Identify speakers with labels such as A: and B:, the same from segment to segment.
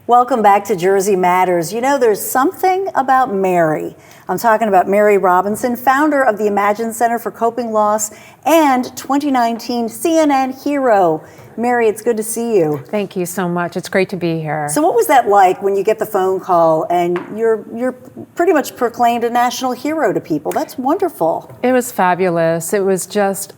A: Welcome back to Jersey Matters. You know, there's something about Mary. I'm talking about Mary Robinson, founder of the Imagine Center for Coping Loss and 2019 CNN Hero. Mary, it's good to see you.
B: Thank you so much. It's great to be here.
A: So what was that like when you get the phone call and you're pretty much proclaimed a national hero to people? That's wonderful.
B: It was fabulous. It was just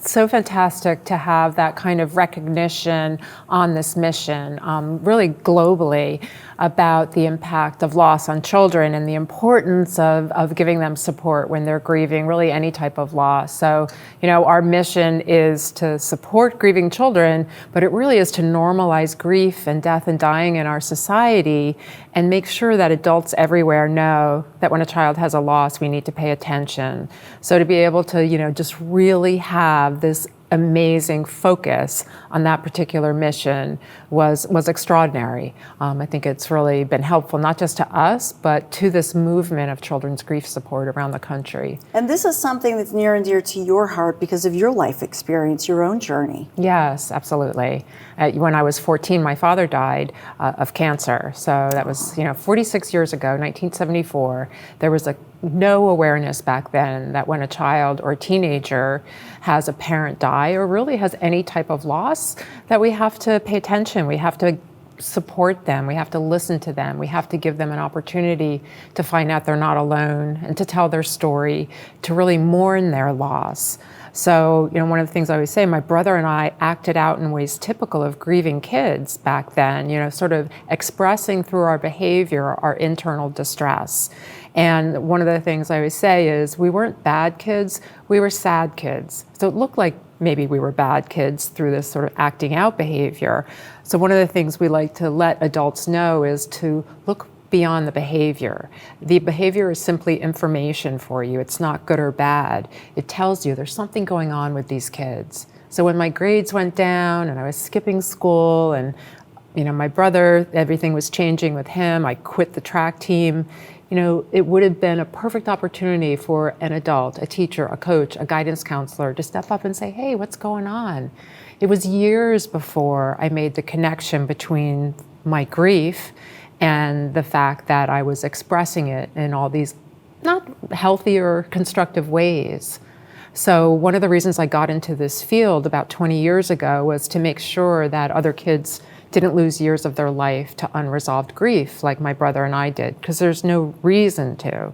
B: so fantastic to have that kind of recognition on this mission, really globally, about the impact of loss on children and the importance of giving them support when they're grieving really any type of loss. So, you know, our mission is to support grieving children, but it really is to normalize grief and death and dying in our society and make sure that adults everywhere know that when a child has a loss, we need to pay attention. So to be able to, you know, just really have this amazing focus on that particular mission was extraordinary. I think it's really been helpful, not just to us, but to this movement of children's grief support around the country.
A: And this is something that's near and dear to your heart because of your life experience, your own journey.
B: Yes, absolutely. When I was 14, my father died of cancer. So that was, 46 years ago, 1974. There was no awareness back then that when a child or a teenager has a parent die or really has any type of loss, that we have to pay attention. We have to support them. We have to listen to them. We have to give them an opportunity to find out they're not alone and to tell their story, to really mourn their loss. So, one of the things I always say, my brother and I acted out in ways typical of grieving kids back then, sort of expressing through our behavior our internal distress. And one of the things I always say is we weren't bad kids, we were sad kids. So it looked like maybe we were bad kids through this sort of acting out behavior. So one of the things we like to let adults know is to look beyond the behavior. The behavior is simply information for you. It's not good or bad. It tells you there's something going on with these kids. So when my grades went down and I was skipping school and my brother, everything was changing with him, I quit the track team. It would have been a perfect opportunity for an adult, a teacher, a coach, a guidance counselor to step up and say, hey, what's going on? It was years before I made the connection between my grief and the fact that I was expressing it in all these not healthy or constructive ways. So one of the reasons I got into this field about 20 years ago was to make sure that other kids didn't lose years of their life to unresolved grief like my brother and I did, because there's no reason to.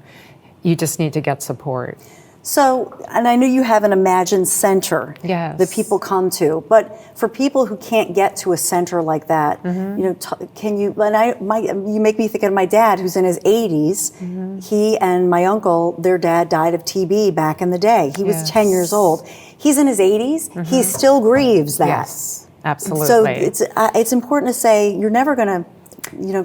B: You just need to get support.
A: So, and I know you have an Imagine Center
B: Yes.
A: that people come to, but for people who can't get to a center like that, can you, you make me think of my dad who's in his 80s. He and my uncle, their dad died of TB back in the day. He was 10 years old. He's in his 80s. He still grieves that.
B: Yes, absolutely.
A: So it's important to say you're never going to,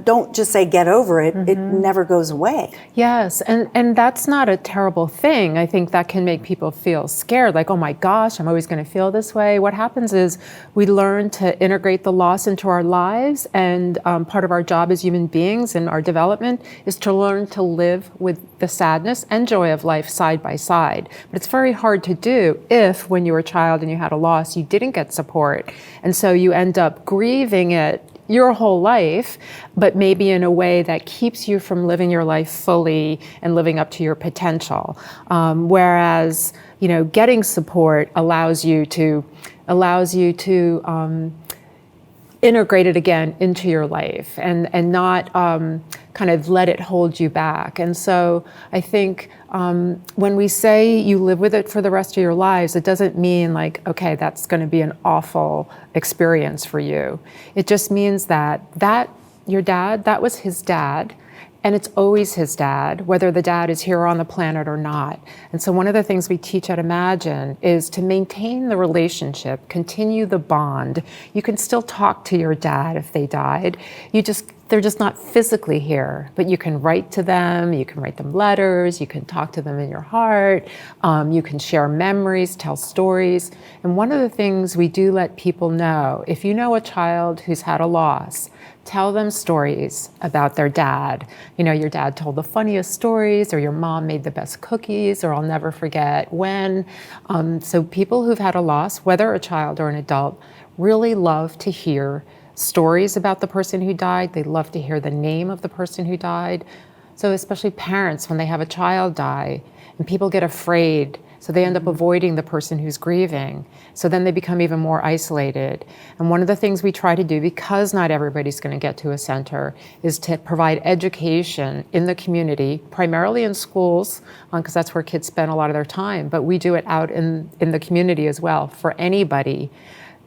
A: don't just say get over it. It never goes away.
B: Yes, and that's not a terrible thing. I think that can make people feel scared, like, oh my gosh, I'm always going to feel this way. What happens is we learn to integrate the loss into our lives, and part of our job as human beings and our development is to learn to live with the sadness and joy of life side by side. But it's very hard to do if, when you were a child and you had a loss, you didn't get support. And so you end up grieving it your whole life, but maybe in a way that keeps you from living your life fully and living up to your potential. Whereas, getting support allows you to integrate it again into your life and not kind of let it hold you back. And so I think when we say you live with it for the rest of your lives, it doesn't mean like, okay, that's going to be an awful experience for you. It just means that your dad, that was his dad. And it's always his dad, whether the dad is here on the planet or not. And so one of the things we teach at Imagine is to maintain the relationship, continue the bond. You can still talk to your dad if they died. They're just not physically here, but you can write to them, you can write them letters, you can talk to them in your heart, you can share memories, tell stories. And one of the things we do let people know, if you know a child who's had a loss, tell them stories about their dad. Your dad told the funniest stories, or your mom made the best cookies, or I'll never forget when. So people who've had a loss, whether a child or an adult, really love to hear stories about the person who died. They love to hear the name of the person who died. So especially parents, when they have a child die, and people get afraid, so they end up avoiding the person who's grieving. So then they become even more isolated. And one of the things we try to do, because not everybody's going to get to a center, is to provide education in the community, primarily in schools, because that's where kids spend a lot of their time, but we do it out in the community as well for anybody.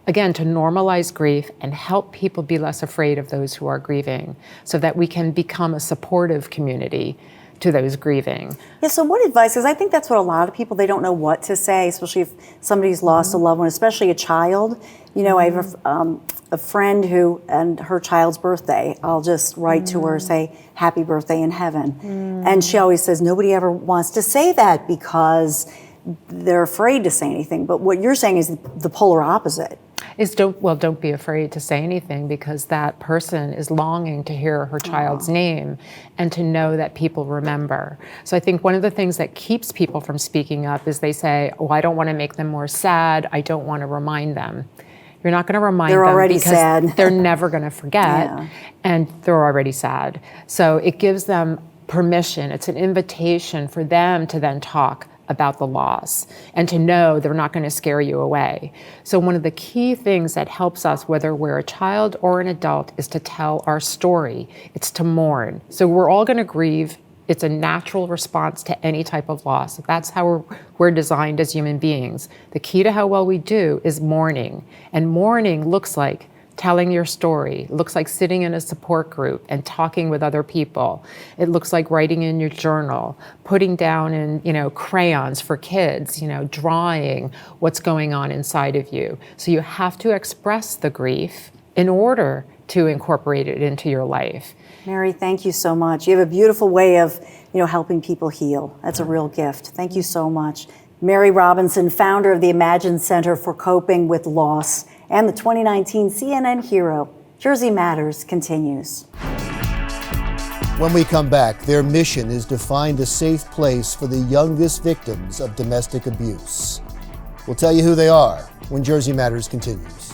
B: Again, to normalize grief and help people be less afraid of those who are grieving so that we can become a supportive community to those grieving.
A: Yeah, so what advice, because I think that's what a lot of people, they don't know what to say, especially if somebody's lost a loved one, especially a child. You know, I have a friend who, and her child's birthday, I'll just write to her, say, happy birthday in heaven. And she always says, nobody ever wants to say that because they're afraid to say anything. But what you're saying is the polar opposite.
B: Is don't be afraid to say anything, because that person is longing to hear her child's name and to know that people remember. So I think one of the things that keeps people from speaking up is they say, oh, I don't want to make them more sad. I don't want to remind them. You're not going to remind
A: they're
B: them
A: already
B: because
A: sad.
B: They're never going to forget,
A: Yeah.
B: and they're already sad. So it gives them permission. It's an invitation for them to then talk about the loss and to know they're not going to scare you away. So one of the key things that helps us, whether we're a child or an adult, is to tell our story. It's to mourn. So we're all going to grieve. It's a natural response to any type of loss. That's how we're designed as human beings. The key to how well we do is mourning. And mourning looks like telling your story. It looks like sitting in a support group and talking with other people. It looks like writing in your journal, putting down in, crayons for kids, drawing what's going on inside of you. So you have to express the grief in order to incorporate it into your life.
A: Mary, thank you so much. You have a beautiful way of, helping people heal. That's a real gift. Thank you so much. Mary Robinson, founder of the Imagine Center for Coping with Loss and the 2019 CNN Hero. Jersey Matters continues.
C: When we come back, their mission is to find a safe place for the youngest victims of domestic abuse. We'll tell you who they are when Jersey Matters continues.